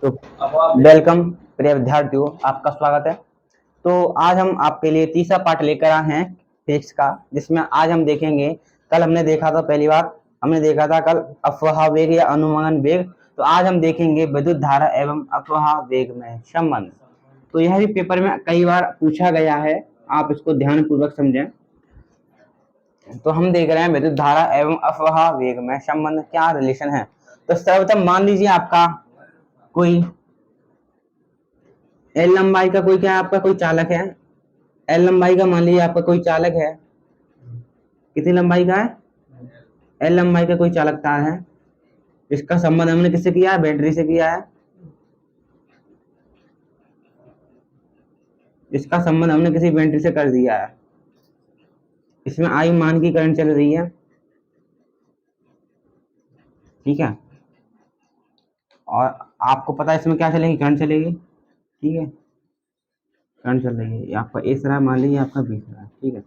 तो वेलकम प्रिय विद्यार्थियों, आपका स्वागत है। तो आज हम आपके लिए तीसरा पार्ट लेकर आए हैं फिजिक्स का, जिसमें आज हम देखेंगे। कल हमने देखा था, पहली बार हमने देखा था कल अफवाह वेग या अनुमान वेग। तो आज हम देखेंगे विद्युत धारा एवं अफवाह वेग में संबंध। तो यह भी पेपर में कई बार पूछा गया है, आप इसको ध्यान पूर्वक समझें। तो हम देख रहे हैं विद्युत धारा एवं अफवाह वेग में संबंध, क्या रिलेशन है। तो सर्वप्रथम मान लीजिए आपका कोई एल लंबाई का कोई क्या आपका कोई चालक है। एल लंबाई का मान लीजिए आपका कोई चालक है। कितनी लंबाई का है? एल लंबाई का कोई चालक तार है। इसका संबंध हमने किससे किया है? बैटरी से किया है। इसका संबंध हमने किसी बैटरी से कर दिया है। इसमें आई मान की करंट चल रही है, ठीक है। और आपको पता है इसमें क्या चलेगी? करंट चलेगी, ठीक है। करंट चल रही है, आपका ए रहा मान लीजिए, आपका बी रहा है, ठीक है।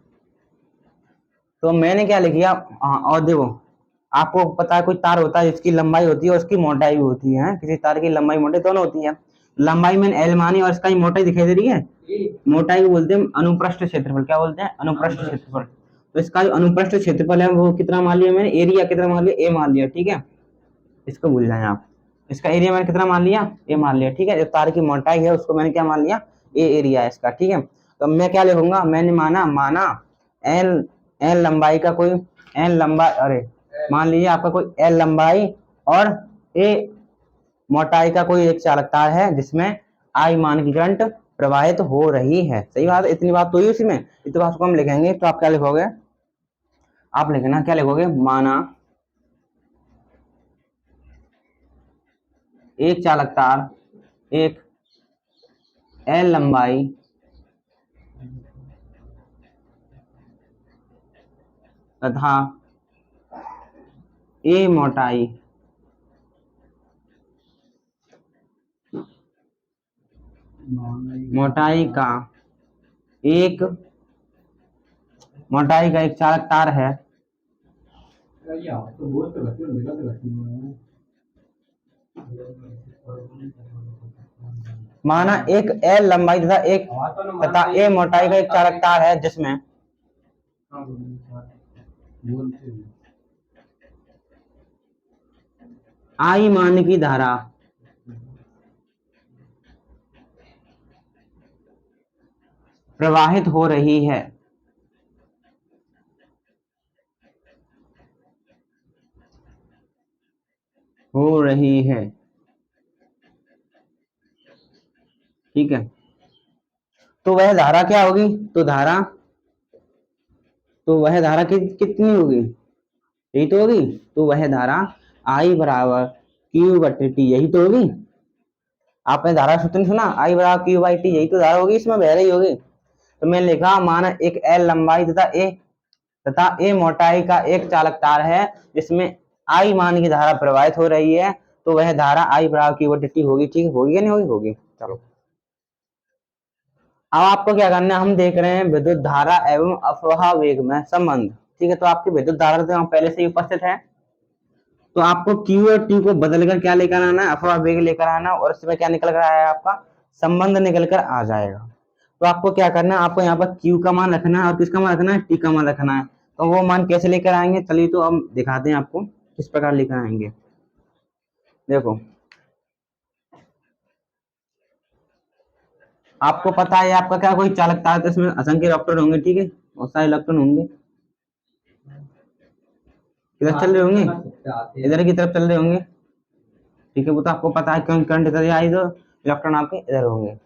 तो मैंने क्या लिख दिया, और देखो आपको पता है कोई तार होता है जिसकी लंबाई होती है और उसकी मोटाई भी होती है। किसी तार की लंबाई मोटाई दोनों होती है। लंबाई मैंने एल मानी और इसका मोटाई दिखाई दे रही है। मोटाई को बोलते हैं अनुप्रस्थ क्षेत्रफल। क्या बोलते हैं? अनुप्रस्थ क्षेत्रफल। तो इसका जो अनुप्रस्थ क्षेत्रफल है वो कितना मान लिया मैंने? एरिया कितना मान लिया? ए मान लिया, ठीक है। इसको भूल जाए आप। इसका एरिया मैंने कितना मान लिया? ए मान लिया, ठीक है। जो तार की मोटाई है उसको मैंने क्या मान लिया? ए एरिया है इसका, ठीक है। तो मैं क्या लिखूंगा? मैंने माना एल एल लंबाई का कोई एल लंबाई, अरे मान लीजिए आपका कोई एल लंबाई और ए मोटाई का कोई एक चालक तार है जिसमें आई मान की करंट प्रवाहित हो रही है। सही बात है, इतनी बात तो ही उसमें। इतनी बात को हम लिखेंगे तो आप क्या लिखोगे? आप लिखना क्या लिखोगे? माना एक चालक तार, एक एल लंबाई तथा ए मोटाई का एक चालक तार है। माना एक एल लंबाई तथा ए मोटाई का एक चालक तार है जिसमें आई मान की धारा प्रवाहित हो रही है। ठीक है। तो वह धारा क्या होगी? तो वह धारा कितनी होगी? यही तो होगी। तो वह धारा आई बराबर क्यू बटे टी, यही तो होगी। आपने धारा सूत्र सुना? आई बराबर क्यू बाई टी, यही तो धारा होगी, इसमें बह रही होगी। तो मैंने लिखा माना एक एल लंबाई तथा ए मोटाई का एक चालक तार है जिसमें आई मान की धारा प्रवाहित हो रही है। तो वह धारा आई बराबर क्यू बटे टी होगी, ठीक है। होगी या नहीं होगी? होगी। चलो अब आपको क्या करना है, हम देख रहे हैं विद्युत धारा एवं अफवाह वेग में संबंध, ठीक है। तो आपकी विद्युत धारा तो पहले से ही उपस्थित है। तो आपको Q और T को बदलकर क्या लेकर आना है? अफवाह वेग लेकर आना, और इसमें क्या निकल कर आया? आपका संबंध निकल कर आ जाएगा। तो आपको क्या करना है? आपको यहाँ पर Q का मान रखना है और किसका मान रखना है? T का मान रखना है। तो वो मान कैसे लेकर आएंगे? चलिए तो हम दिखाते हैं आपको किस प्रकार लेकर आएंगे। देखो आपको पता है आपका क्या कोई चालक तार, तो इसमें असंख्य इलेक्ट्रॉन होंगे, ठीक है। बहुत सारे इलेक्ट्रॉन होंगे, किधर चल रहे होंगे? इधर की तरफ चल रहे होंगे, ठीक है। वो तो आपको पता है, क्यों करंट इधर आई तो इलेक्ट्रॉन आपके इधर होंगे।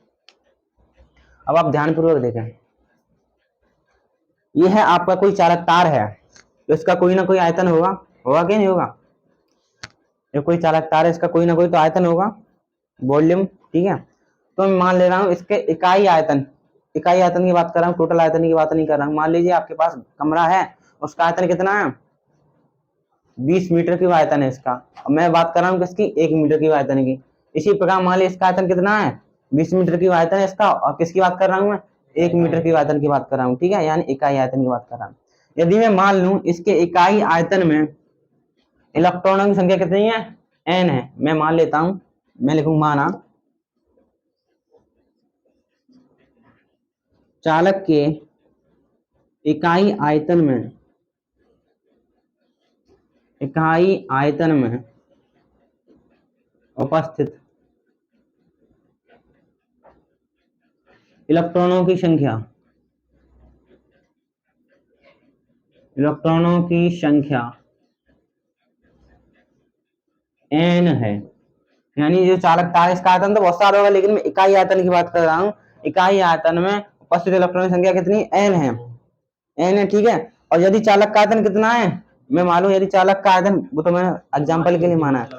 अब आप ध्यानपूर्वक देखें, ये है आपका कोई चालक तार है, तो इसका कोई ना कोई आयतन होगा। होगा कि नहीं होगा? ये कोई चालक तार है, इसका कोई ना कोई तो आयतन होगा, वॉल्यूम, ठीक है। तो मैं मान ले रहा हूँ इसके इकाई आयतन की बात कर रहा हूँ, टोटल आयतन की बात नहीं कर रहा हूँ। मान लीजिए आपके पास कमरा है, उसका आयतन कितना है? 20 मीटर की आयतन है इसका। अब मैं बात कर रहा हूँ किसकी? 1 मीटर की आयतन की। इसी प्रकार मान लीजिए इसका आयतन कितना है? 20 मीटर की आयतन है इसका, और किसकी बात कर रहा हूँ मैं? 1 मीटर की आयतन की बात कर रहा हूँ, ठीक है। यानी इकाई आयतन की बात कर रहा हूँ। यदि मैं मान लूं इसके इकाई आयतन में इलेक्ट्रॉनों की संख्या कितनी है? n है। मैं मान लेता हूं मैं लिखूंगा माना चालक के इकाई आयतन में उपस्थित इलेक्ट्रॉनों की संख्या n है। यानी जो चालकता है, इसका आयतन तो बहुत सारा होगा, लेकिन मैं इकाई आयतन की बात कर रहा हूँ। इकाई आयतन में उपस्थित इलेक्ट्रॉनों की संख्या कितनी? n है। n है, ठीक है। और यदि चालक का आयतन कितना है, मैं मालूम, यदि चालक का आयतन, वो तो मैंने एग्जाम्पल के लिए माना है,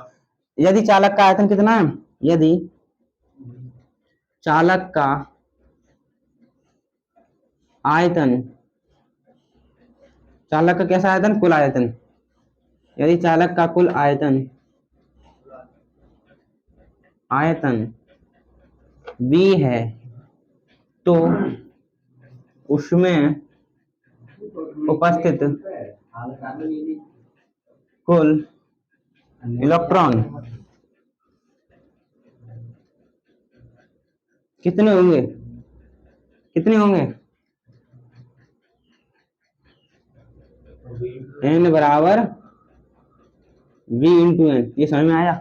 यदि चालक का आयतन कितना है, यदि चालक का आयतन, चालक का कैसा आयतन? कुल आयतन। यदि चालक का कुल आयतन V है, तो उसमें उपस्थित कुल इलेक्ट्रॉन कितने होंगे? n बराबर V इंटू n। ये समझ में आया?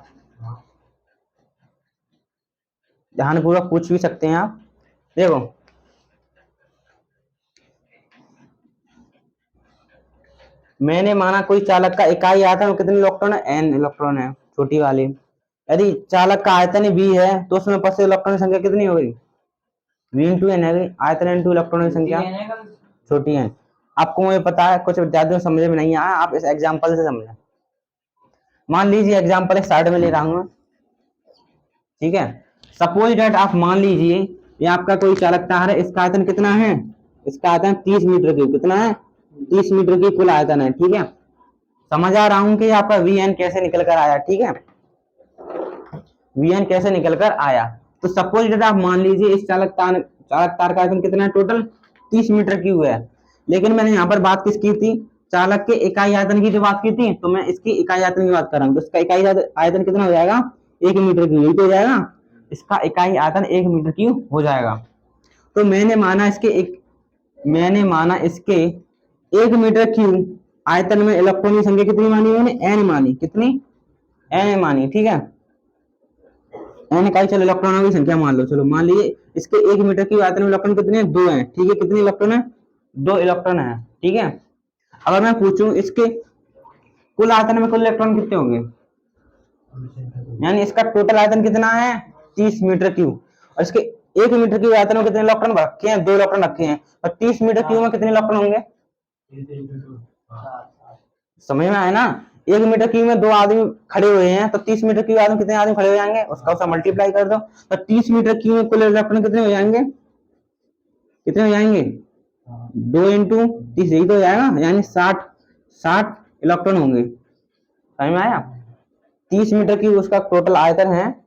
ध्यानपूर्वक पूछ भी सकते हैं आप। देखो, मैंने माना कोई चालक का इकाई आयतन कितने इलेक्ट्रॉन है? n इलेक्ट्रॉन है, छोटी वाली। यदि चालक का आयतन V है, तो उसमें उपस्थित इलेक्ट्रॉन की संख्या कितनी हो गई? V इंटू n है। आयतन इंटू इलेक्ट्रॉन की संख्या छोटी है। आपको मुझे पता है कुछ विद्यार्थियों को समझ में नहीं आया, आप इस एग्जाम्पल से समझें। मान लीजिए एग्जाम्पल एक साइड में ले रहा हूं, ठीक है। सपोज डेट आप मान लीजिए ये आपका कोई चालक तार है, इसका आयतन कितना है? इसका आयतन 30 मीटर क्यूब। कितना है? 30 मीटर की कुल आयतन है, ठीक है। समझ आ रहा हूं कि आपका Vn कैसे निकल कर आया, ठीक है। Vn कैसे निकल कर आया, तो सपोज डेट आप मान लीजिए इस चालक तार का आयतन कितना है? टोटल 30 मीटर क्यूब है। लेकिन मैंने यहाँ पर बात किसकी थी? चालक के इकाई आयतन की जो बात की थी, तो मैं इसकी इकाई आयतन की बात कर रहा हूँ। तो इसका इकाई आयतन कितना हो जाएगा? 1 मीटर क्यूब हो जाएगा। इसका इकाई आयतन 1 मीटर क्यूब हो जाएगा। तो मैंने माना इसके 1 मीटर क्यूब आयतन में इलेक्ट्रॉन की संख्या कितनी मानी मैंने? n मानी। कितनी? n मानी, ठीक है। n इकाई, चलो इलेक्ट्रॉनों की संख्या मान लो। चलो मान लीजिए इसके 1 मीटर क्यूब आयतन में इलेक्ट्रॉन कितने हैं? 2 हैं, ठीक है। कितने इलेक्ट्रॉन है? 2 इलेक्ट्रॉन है, ठीक है। अगर मैं पूछूं इसके कुल आयतन में कुल इलेक्ट्रॉन कितने होंगे, यानी इसका टोटल आयतन कितना है? 30 मीटर क्यूब। और इसके 1 मीटर क्यूब आयतन में कितने इलेक्ट्रॉन रखे हैं? 2 इलेक्ट्रॉन रखे हैं। और 30 मीटर क्यूब में कितने इलेक्ट्रॉन होंगे? समझ में आया ना? 1 मीटर क्यूब में 2 आदमी खड़े हुए हैं, तो 30 मीटर क्यूब आदमी कितने आदमी खड़े हो जाएंगे? उसका मल्टीप्लाई कर दो, तो 30 मीटर क्यूब में कुल इलेक्ट्रॉन कितने हो जाएंगे? 2 इंटू 30, यही तो हो जाएगा, यानी 60 इलेक्ट्रॉन होंगे। समझ में आया? 30 मीटर क्यूब उसका टोटल आयतन है।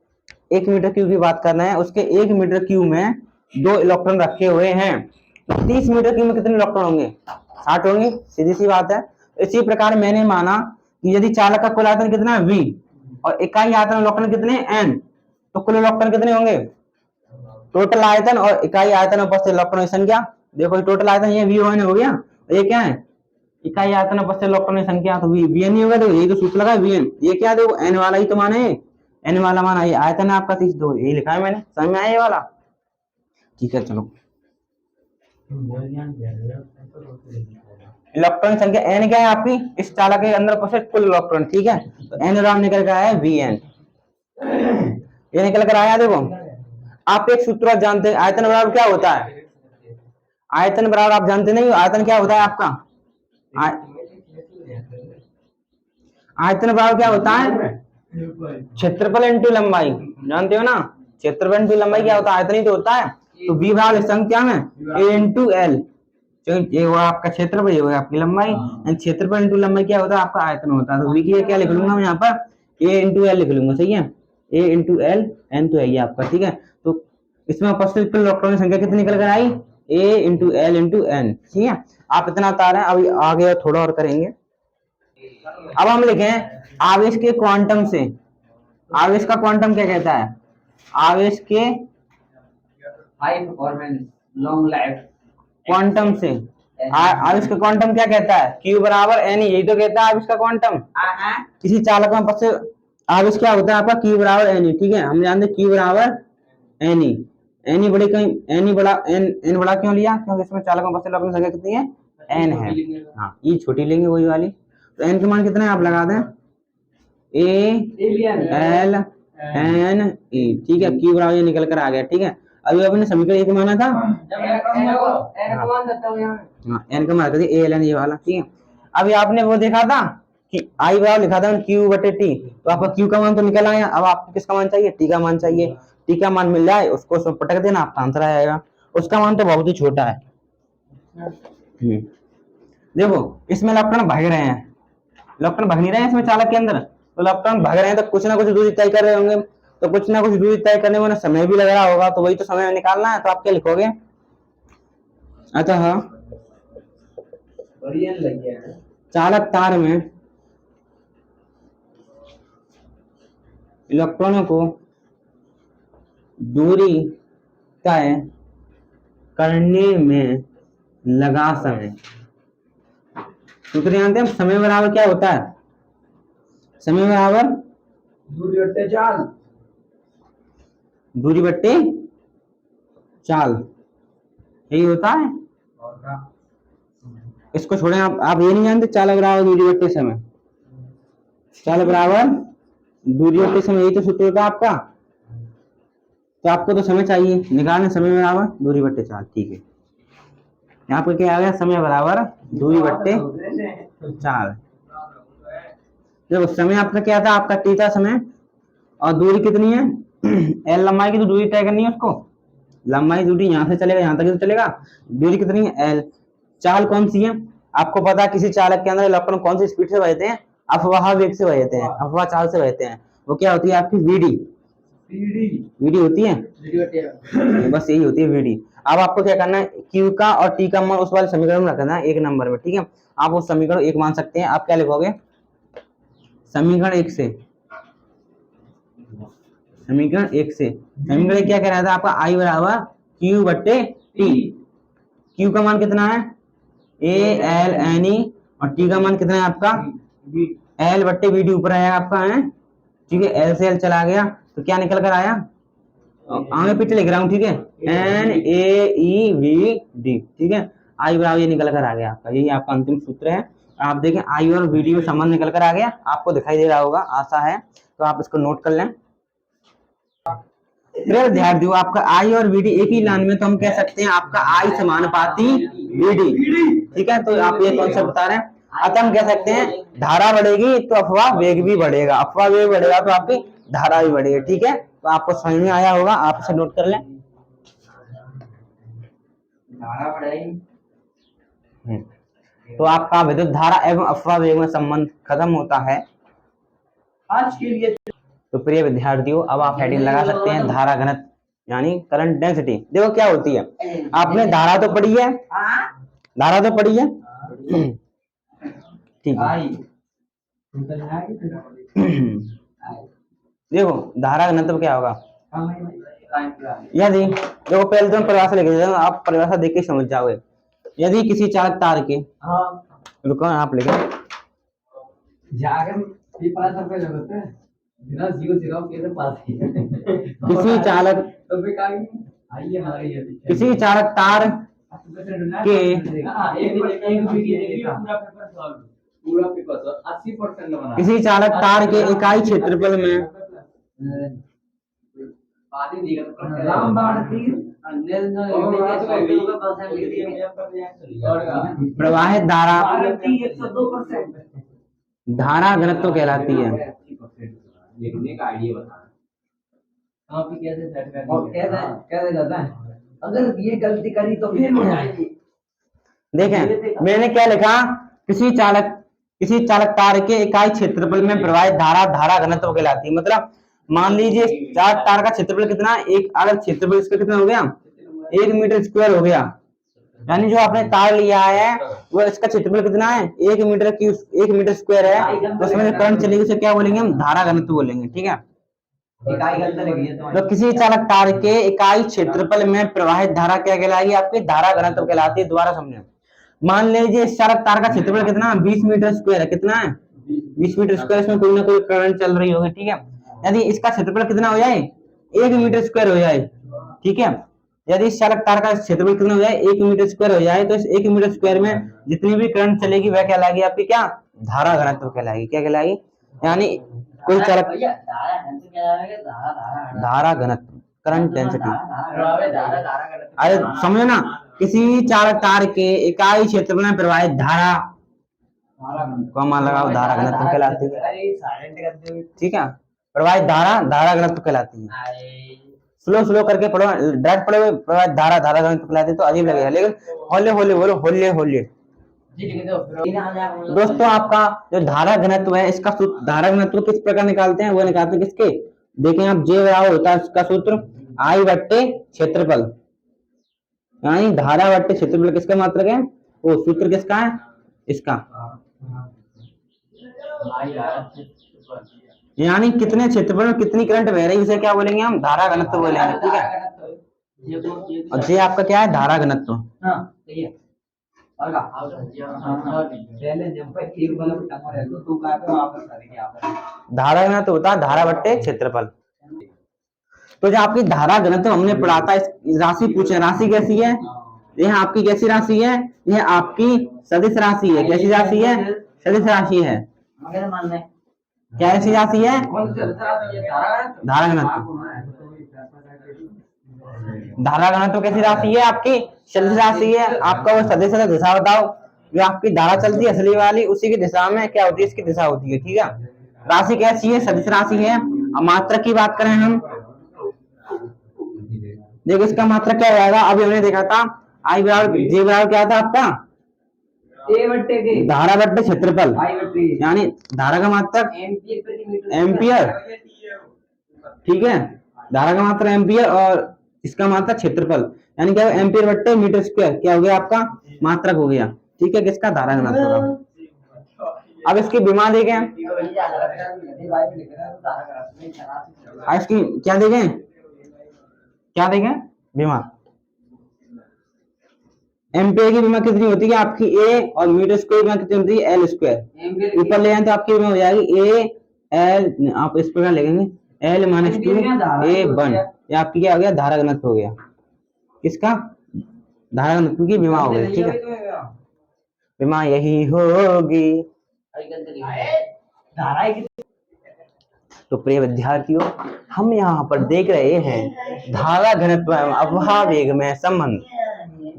1 मीटर क्यूब की बात करना है, उसके 1 मीटर क्यूब में 2 इलेक्ट्रॉन रखे हुए हैं। 30 मीटर क्यूब में कितने इलेक्ट्रॉन होंगे? 60 होंगे, सीधी सी बात है। इसी प्रकार मैंने माना कि यदि चालक का कुल आयतन कितना है? V, और इकाई आयतन इलेक्ट्रॉन कितने? n, तो कुल इलेक्ट्रॉन कितने होंगे? टोटल आयतन और इकाई आयतन उपस्थित इलेक्ट्रॉन की संख्या। देखो टोटल आयतन ये V1 हो गया, ये क्या है? इकाई आयतन उपस्थित इलेक्ट्रॉन की संख्या, तो Vn ही होगा। देखो यही तो सूत्र लगा Vn। ये क्या? देखो n वाला ही तो माना है, n वाला माना ये आयतन है आपका 30, यही लिखा है मैंने। समझ में आया ये वाला? ठीक है, चलो। इलेक्ट्रॉन संख्या n क्या है आपकी? इस चालक के अंदर उपस्थित कुल इलेक्ट्रॉन, ठीक है। तो n राम निकल कर आया Vn, ये निकल कर आया। देखो आप एक सूत्र जानते हैं, आयतन बराबर क्या होता है? आयतन बराबर आप जानते नहीं हो, आयतन क्या होता है आपका? आयतन बराबर क्या होता है? क्षेत्रफल इंटू लंबाई। जानते हो ना? क्षेत्रफल इंटू लंबाई क्या होता है? आयतन ही तो होता है। तो V बराबर संख्या में A इंटू एल, ये वो आपका क्षेत्रफल, ये आपकी लंबाई। क्षेत्रफल इंटू लंबाई क्या होता है? आपका आयतन होता है। तो V की क्या लिख लूंगा मैं यहाँ पर? A इंटू एल लिख लूंगा, सही है। A इंटू एल, n तो है ये आपका, ठीक है। तो इसमें उपस्थित कुल इलेक्ट्रॉन की संख्या कितनी निकल कर आई? A into L into n, ठीक है। आप इतना तार है, अभी आगे थोड़ा और करेंगे। अब हम लिखें आवेश के क्वांटम से, आवेश का क्वांटम क्या कहता है? आवेश के high performance long life quantum से आवेश का क्वांटम क्या कहता है? Q बराबर एन, यही तो कहता है आवेश का क्वांटम। किसी चालक में पथ से आवेश क्या होता है आपका? Q बराबर एन, ठीक है, हम जानते हैं Q बराबर एन। एन बड़े कहीं एन बड़ा एन बड़ा क्यों लिया? क्योंकि इसमें चालक में पथ से लौकिक संख्या कितनी है? एन है। हाँ, ई छोटी लेंगे वही वाली। तो एन के मान कितना है आप लगा दें? ए एल एन ई, ठीक है, Q बराबर ये निकल कर आ गया, ठीक है। अभी अपने समीकरण एक माना था, एन का मान कर दिया ए एल एन ये वाला, ठीक है। अभी आपने वो देखा था कि आई बराबर लिखा था Q बटे टी, तो आपका Q का मान तो निकल आया। अब आपको किसका मान चाहिए? टी का मान चाहिए। टी का मान मिल जाए उसको उसमें पटक देना, आपका आंसर आ जाएगा। उसका मान तो बहुत ही छोटा है। देखो इसमें इलेक्ट्रॉन भाग रहे हैं, इलेक्ट्रॉन भाग नहीं रहे हैं इसमें चालक के अंदर, तो इलेक्ट्रॉन भाग रहे हैं तो कुछ ना कुछ दूरी तय कर रहे होंगे, तो कुछ ना कुछ दूरी तय करने में समय भी लग रहा होगा, तो वही तो समय निकालना है। तो आप क्या लिखोगे? अतः चालक तार में इलेक्ट्रॉनों को दूरी तय करने में लगा समय। सूत्र जानते हैं समय बराबर क्या होता है? समय बराबर दूरी बट्टे चाल, दूरी बट्टे चाल, यही होता है। इसको छोड़ें, आप ये नहीं जानते चालक बराबर दूरी बट्टे समय? चालक बराबर दूरी बट्टे समय, यही तो सूत्र होता है आपका। तो आपको तो समय चाहिए, निकालने समय बराबर दूरी बट्टे चाल, ठीक है। यहाँ पे क्या आ गया? समय बराबर दूरी बट्टे चाल। देखो समय आपका क्या था? आपका टी था समय, और दूरी कितनी है? एल लंबाई की तो दूरी तय करनी है उसको, लंबाई दूरी यहाँ से चलेगा यहाँ तक तो चलेगा, दूरी कितनी है? एल। चाल कौन सी है? आपको पता है किसी चालक के अंदर इलेक्ट्रॉन कौन सी स्पीड से बहते हैं? अफवाह वेग से बहते हैं, अफवाह चाल से बहते हैं। वो क्या होती है आपकी? वीडी। वीडी होती है, बस यही होती है वीडी। अब आपको क्या करना है? क्यू का और टी का मान उस वाले समीकरण में रखना है, एक नंबर में, ठीक है। आप उस समीकरण एक मान सकते हैं। आप क्या लिखोगे? समीकरण एक से, समीकरण एक से, समीकरण क्या कह रहा था आपका? आई बराबर क्यू बट्टे टी। क्यू का मान कितना है? ए एल एन ई, और टी का मान कितना है आपका? एल बट्टे वी डी ऊपर आया आपका है, ठीक है। एल से एल चला गया तो क्या निकल कर आया? आगे पीछे लिख रहा हूँ, ठीक है, N A E V D, ठीक है। आई बराबर ये निकल कर आ गया आपका, यही आपका अंतिम सूत्र है। आप देखें आई और वी डी में संबंध निकल कर आ गया, आपको दिखाई दे रहा होगा, आशा है, तो आप इसको नोट कर लें। फिर ध्यान दो, आपका आई और वीडी एक ही लाइन में, तो हम कह सकते हैं आपका आई समानुपाती वीडी, ठीक है। तो आप ये कॉन्सेप्ट बता रहे हैं। अतः हम कह सकते हैं धारा बढ़ेगी तो अफवाह वेग भी बढ़ेगा, अफवाह वेग बढ़ेगा तो आपकी धारा भी बढ़ेगी, ठीक है। तो आपको समझ में आया होगा, आप इसे नोट कर लें। धारा बढ़ेगी तो आपका विद्युत धारा एवं अफवाह वेग में संबंध खत्म होता है आज के लिए। तो प्रिय विद्यार्थियों, अब आप हेडिंग लगा सकते हैं धारा घनत्व यानी करंट डेंसिटी। देखो क्या होती है, आपने धारा तो पढ़ी है, धारा तो पढ़ी है, ठीक है। देखो धारा घनत्व क्या होगा? यदि देखो पहले तो हम परिभाषा लिख देते हैं, आप परिभाषा देख के समझ जाओगे। यदि किसी चालक तार के, रुको आप लिखो, किसी चालक तार के किसी चालक तार के इकाई क्षेत्रफल में प्रवाहित धारा धारा घनत्व कहलाती है। लिखने का आइडिया बता कैसे जाता है, अगर ये गलती करी तो फिर हो जाएगी। देखें मैंने क्या लिखा, किसी चालक तार के इकाई क्षेत्रफल में प्रवाहित धारा धारा घनत्व कहलाती है। मतलब मान लीजिए चालक तार का क्षेत्रफल कितना, एक, अगर क्षेत्रफल इसका कितना हो गया, 1 मीटर स्क्वायर हो गया, यानी जो आपने तार लिया है वो इसका क्षेत्रफल कितना है, 1 मीटर स्क्वायर है, तो उसमें करंट चलेगी उसे क्या बोलेंगे हम? धारा घनत्व बोलेंगे, ठीक है। इकाई गलत लगी है तुम्हारी। तो किसी चालक तार के इकाई क्षेत्रफल में प्रवाहित धारा क्या कहलाएगी? आपकी धारा घनत्व कहलाती है। दोबारा समझे, मान लीजिए इस चालक तार का क्षेत्रफल कितना 20 मीटर स्क्वायर है। कितना है? 20 मीटर स्क्वायर। इसमें कोई ना कोई करंट चल रही होगी, ठीक है। यदि इसका क्षेत्रफल कितना हो जाए? 1 मीटर स्क्वायर हो जाए, ठीक है। यदि इस चालक तार का क्षेत्रफल कितना हो जाए? 1 मीटर स्क्वायर हो जाए, तो इस 1 मीटर स्क्वायर में जितनी भी करंट चलेगी वह कहलाएगी आपकी क्या? धारा घनत्व कहलाएगी। क्या कहलाएगी? यानी कोई चालक भैया धारा घनत्व क्या है? धारा घनत्व, करंट डेंसिटी। धारा अरे समझो ना, किसी चालक तार के इकाई क्षेत्रफल में प्रवाहित धारा कॉमा लगाओ, धारा घनत्व कहलाती है, ठीक है। प्रवाहित धारा धारा घनत्व कहलाती है। स्लो करके पढ़ो, डायरेक्ट पढ़ो प्रवाहित धारा धारा घनत्व कहलाती है तो अजीब लगेगा, लेकिन होले होले बोलो, होले होले। दोस्तों आपका जो धारा घनत्व है, इसका सूत्र धारा घनत्व किस प्रकार निकालते हैं? वो निकालते हैं किसके? देखें आप, जे बराबर होता है इसका सूत्र आई बट्टे क्षेत्रफल, यानी धारा बट्टे क्षेत्रफल किसका मात्रक है? वो सूत्र किसका है? इसका, यानी कितने क्षेत्रफल में कितनी करंट बह रही है, इसे क्या बोलेंगे हम? धारा घनत्व बोलेंगे, ठीक है। और ये आपका क्या है? धारा घनत्व। धारा घनत्व होता है धारा बट्टे क्षेत्रफल। तो जो आपकी धारा घनत्व हमने पढ़ा था, इस राशि पूछे, राशि कैसी है? यह आपकी कैसी राशि है? यह आपकी सदिश राशि है। कैसी राशि है? सदिश राशि है। कैसी राशि है? धारा घनत्व। धारा घनत्व कैसी राशि है? आपकी सदिश राशि है। आपका वो सदिश का दिशा बताओ, जो आपकी धारा चलती है असली वाली, उसी की दिशा में क्या होती है? इसकी दिशा होती है, ठीक है। राशि कैसी है? सदिश राशि है। अब मात्रक की बात करें हम, देखो इसका मात्रक क्या हो जाएगा? अभी हमने देखा था आई बराबर जे बराबर क्या था आपका? धारा बट्टे क्षेत्रफल, यानी धारा का मात्रक एम्पियर, ठीक है। धारा का मात्रक एम्पियर और इसका मात्रक क्षेत्रफल, यानी क्या? एम्पियर बट्टे मीटर स्क्वायर क्या हो गया? आपका मात्रक हो गया, ठीक है। किसका? धारा घनत्व का। अब इसकी विमा देखें, इसकी क्या देखें? क्या देखें? विमा। एम्पियर की विमा कितनी होती है आपकी? ए, और मीटर स्क्वायर की विमा कितनी होती है? L square. ऊपर ले जाए तो आपकी विमा हो जाएगी ए एल, आप इस प्रकार लिखेंगे एल माइनस 2 A1। ये आपकी क्या हो गया? धारा घनत्व हो गया। किसका? धारा घनत्व की विमा हो गई, ठीक है। विमा यही होगी। तो प्रिय विद्यार्थियों, हम यहाँ पर देख रहे हैं धारा घनत्व एवं अफवाह वेग में संबंध।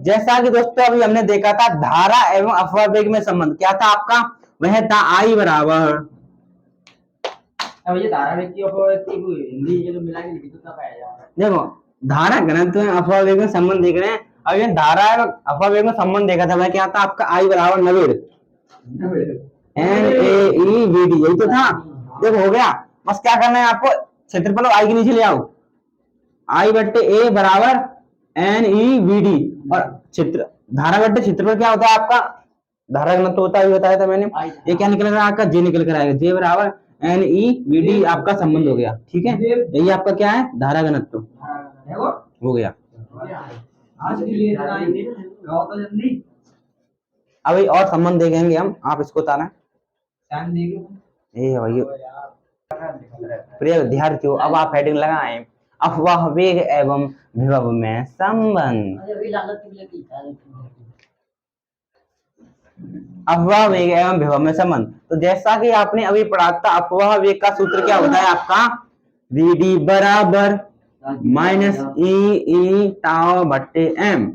जैसा कि दोस्तों अभी हमने देखा था धारा एवं अफवाह वेग में संबंध क्या था आपका? वह था आई बराबर, देखो धारा घनत्व एवं अफवाह वेग में संबंध देख रहे हैं। अब ये धारा एवं अफवाह वेग में संबंध देखा था, वह क्या था आपका? आई बराबर नवेड़ NaEVD, यही तो था। देखो हो गया, बस क्या करना है आपको? क्षेत्रफल आई के नीचे ले आओ, आई बट्टे ए बराबर NeVD, और क्षेत्र धारा बट्टे क्षेत्रफल क्या होता है आपका? धारा घनत्व होता है, बताया था मैंने। ये क्या निकल कर आपका? जे निकल कर आएगा, जे बराबर NeVD आपका संबंध हो गया, ठीक है। यही आपका क्या है? धारा घनत्व हो गया। अभी और संबंध देखेंगे हम, आप इसको उतारा। प्रिय विद्यार्थियों, अब आप हेडिंग लगाएं अफवाह वेग एवं विभव में संबंध। अफवाह वेग एवं विभव में संबंध। तो जैसा कि आपने अभी पढ़ा था, अफवाह वेग का सूत्र क्या होता है आपका? Vd बराबर माइनस ई टाउ बट्टे m।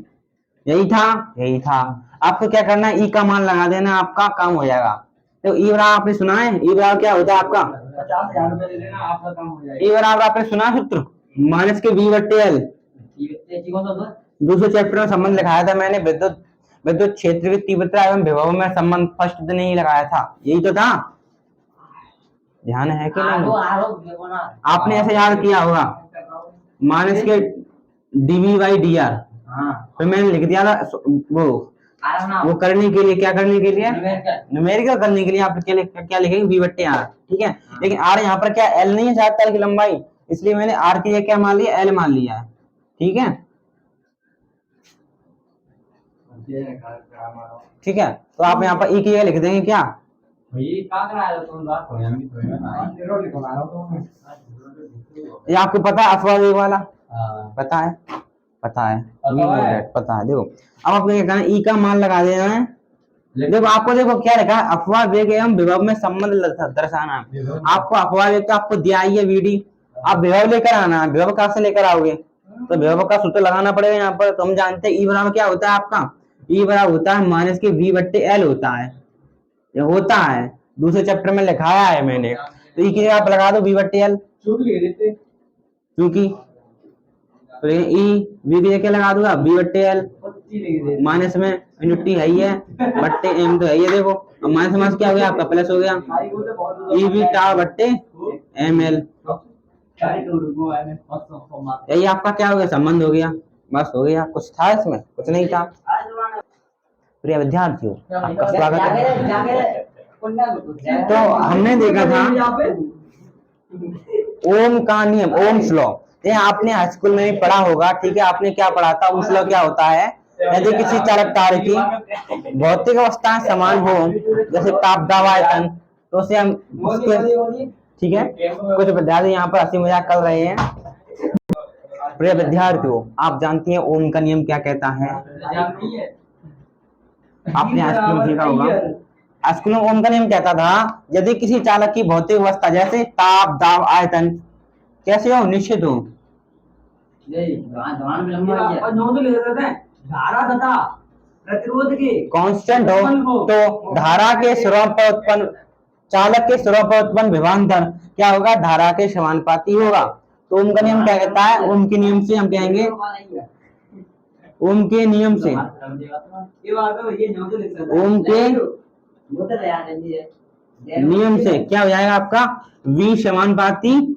यही था। आपको क्या करना है? ई का मान लगा देना, आपका काम हो जाएगा। तो ई बराबर आपने सुना है? ई बराबर क्या होता है आपका? 50,000 रुपए दे देना, आपका काम हो जाएगा। ई बराबर आपने सुना सूत्र? माइनस के v बट्टे एल। दूसरे चैप्टर में संबंध लिखाया था मैंने, विद्युत क्षेत्र की तीव्रता एवं विभव में संबंध फर्स्ट दिन ही लगाया था, यही तो था। ध्यान है कि नहीं? आपने ऐसे याद किया होगा, माइनस के dv बाई dr। फिर मैंने लिख दिया था वो करने के लिए, क्या करने के लिए? न्यूमेरिकल करने के लिए आप क्या लिखेंगे? v बट्टे r, ठीक है। लेकिन r यहाँ पर क्या एल नहीं है, 7 तार की लंबाई, इसलिए मैंने आर की जगह क्या मान लिया, एल मान लिया है। ठीक है, ठीक है। तो आप यहाँ पर ई की जगह लिख देंगे क्या, ये आपको पता है अफवाह वेग वाला, पता है, पता है, पता है। देखो अब आपको क्या करना है, ई का मान लगा देना है। देखो आपको देखो क्या लिखा है, अफवाह वेग एवं विभव में संबंध दर्शाना है। आपको अफवाह वेग का आपको दिया ही है वीडी, आप विभव लेकर आना है, विभव कहाँ से लेकर आओगे, तो विभव का सूत्र लगाना पड़ेगा यहाँ पर। तो हम जानते हैं ई बराबर क्या होता है आपका, ई बराबर होता है माइनस के वी बट्टे एल होता है, ये होता है, दूसरे चैप्टर में लिखाया है मैंने। तो ई की जगह आप लगा दो वी बट्टे एल, क्योंकि तो ई वी की जगह लगा दूंगा वी बट्टे एल, माइनस में यूनिटी है ही है, बट्टे एम तो है ही है। देखो अब माइनस माइनस क्या हो गया आपका प्लस हो गया, ई वी टा बट्टे एम एल, यही आपका क्या हो गया, संबंध हो गया। बस हो गया, कुछ था इसमें, कुछ नहीं था। प्रिय विद्यार्थियों आपका स्वागत है। तो हमने देखा था ओम का नियम, ओम्स लॉ, ये आपने हाई स्कूल में भी पढ़ा होगा। ठीक है, आपने क्या पढ़ा था, ओम्स लॉ क्या होता है, यदि किसी चालक तार की भौतिक अवस्था समान हो, जैसे ताप दाब आयतन, तो उसे हम उसके, ठीक है, कुछ विद्यार्थी यहाँ पर हंसी मजाक कर रहे हैं। प्रिय विद्यार्थियों आप जानती हैं ओम का नियम क्या कहता है, आपने हाई स्कूल में सीखा होगा। हाई स्कूल में ओम का नियम कहता था यदि किसी चालक की भौतिक अवस्था जैसे ताप दाब आयतन कैसे हो, निश्चित हो, धारा तथा प्रतिरोध के कांस्टेंट हो, तो धारा के स्वरूप पर उत्पन्न, चालक के स्वरूप पर उत्पन्न विभवांतर क्या होगा, धारा के समानुपाती होगा। तो ओम का नियम क्या कहता है, ओम के नियम से हम कहेंगे, ओम के नियम से, ओम के नियम से क्या हो जाएगा आपका, V समानुपाती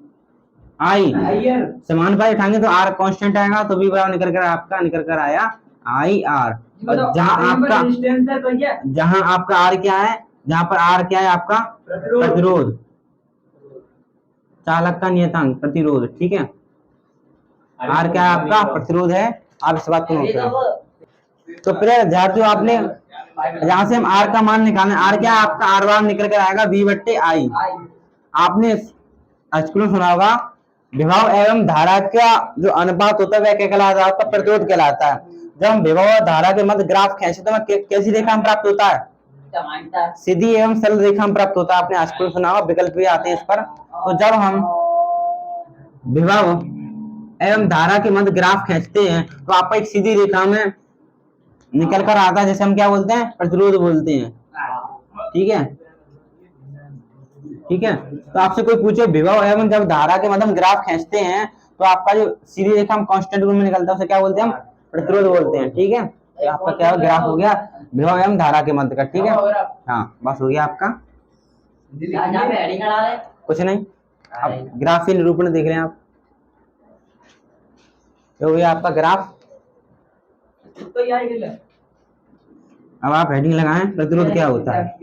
आई, समानुपाती उठाएंगे तो R कांस्टेंट आएगा, तो V बराबर निकल कर आपका निकल कर आया आई आर। जहां आपका R क्या है, जहां पर R क्या है आपका प्रतिरोध, चालक का नियतांक प्रतिरोध, ठीक है, R क्या है आपका प्रतिरोध है, आप इस बात को नोट करें। तो प्रिय विद्यार्थियों आपने यहाँ से हम R का मान निकालना, R क्या है आपका, R बार निकल कर आएगा V बट्टे आई। आपने स्कूल में सुना होगा विभव एवं धारा का जो अनुपात होता है वह क्या कहलाता है, आपका प्रतिरोध कहलाता है। जब हम विभव और धारा के मध्य ग्राफ खींचते तो हमें कैसी रेखा प्राप्त होता है, सीधी एवं सरल रेखा प्राप्त होता है। आपने स्कूल में सुना होगा, विकल्प भी आते हैं इस पर। तो जब हम विभव एवं धारा के मध्य ग्राफ खींचते हैं तो आपका एक सीधी रेखा में निकल कर आता है, जैसे हम क्या बोलते हैं, प्रतिरोध बोलते हैं। ठीक है, ठीक है। तो आपसे कोई पूछे विभव एवं जब धारा के मध्य ग्राफ खींचते हैं तो आपका जो सीधी रेखा हम कांस्टेंट रूप में निकलता है उसे क्या बोलते हैं, हम प्रतिरोध बोलते हैं। ठीक है, तो आपका क्या हो, ग्राफ हो गया विभव एवं धारा के मध्य का। ठीक है, हाँ बस हो गया आपका, कुछ नहीं। अब ग्राफ के निरूपण देख रहे हैं आप, हो गया आपका ग्राफ। अब आप हेडिंग लगाएं, प्रतिरोध क्या होता है।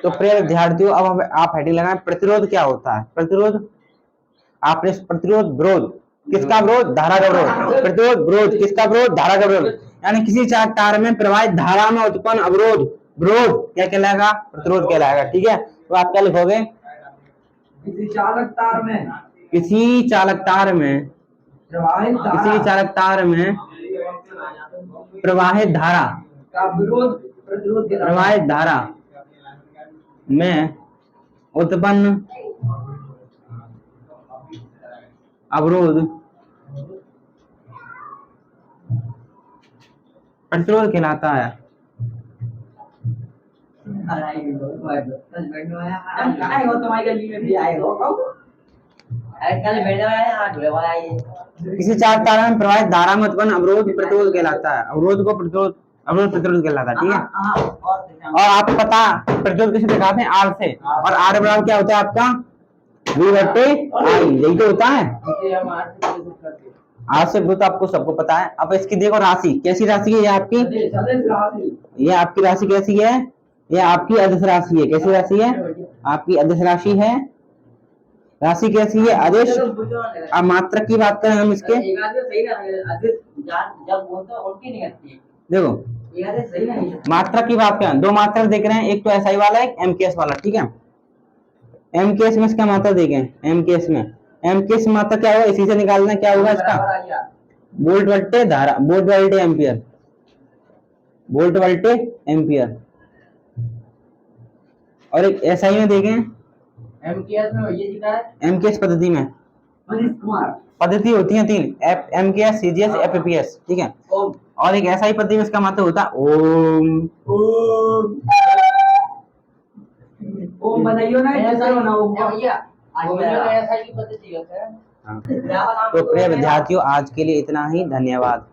तो प्रिय विद्यार्थियों अब आप हेडिंग लगाएं, प्रतिरोध क्या होता है। प्रतिरोध, आपने प्रतिरोध विरोध, किसका विरोध, धारा का विरोध, प्रतिरोध विरोध, किसका विरोध, धारा का विरोध। यानी किसी चालक तार में प्रवाहित धारा में उत्पन्न अवरोध, विरोध क्या कहलाएगा, प्रतिरोध कहलाएगा। ठीक है, तो आप क्या लिखोगे, किसी चालक तार में, किसी चालक तार में, किसी चालक तार में प्रवाहित धारा का विरोध प्रतिरोध, प्रवाहित धारा में उत्पन्न अवरोध प्रतिरोध कहलाता है। किसी चालक तार में प्रवाहित धारा में उत्पन्न अवरोध प्रतिरोध कहलाता है। अवरोध को प्रतिरोध, अवरोध प्रतिरोध कहलाता है। ठीक है, और आपको पता प्रतिरोध किसे दिखाते हैं, आर से, और आर बराबर क्या होता है आपका, V बट्टे आई, यही तो होता है। आर से तो आपको सबको पता है। अब इसकी देखो राशि, कैसी राशि है ये आपकी, ये आपकी राशि कैसी है, ये आपकी अदिश राशि है। कैसी राशि है, आपकी अदिश राशि है। राशि कैसी है? आदेश। अब मात्रक की बात करें हम इसके, एक आदमी सही ना आदेश जब बोलता है उनकी नहीं आती है। देखो एक आदेश सही नहीं है। मात्रक की बात करें, दो मात्रक देख रहे हैं, एक तो एसआई वाला, एक एमकेएस वाला, ठीक है। एमकेएस में इसका मात्रक देखें, एमकेएस में मात्रक क्या होगा, इसी से निकालना क्या होगा इसका, बराबर आ गया। वोल्ट वोल्टे धारा, volt VoLTE ampere, volt VoLTE ampere. और एक एसआई में देखें, एमकेएस में ये लिखा है, एमकेएस पद्धति में मनीष कुमार पद्धति होती है 3, एमकेएस, सीजीएस, एफपीएस, ठीक है। ओम। और एक एसआई पद्धति में इसका मात्रक होता है ओम। ओम बनाइयो ना, ऐसा होना ओम भैया। आज मेरा ऐसा की पद्धति होता है। हाँ। तो प्रिय विद्यार्थियों, आज के लिए इतना ही, धन्यवाद।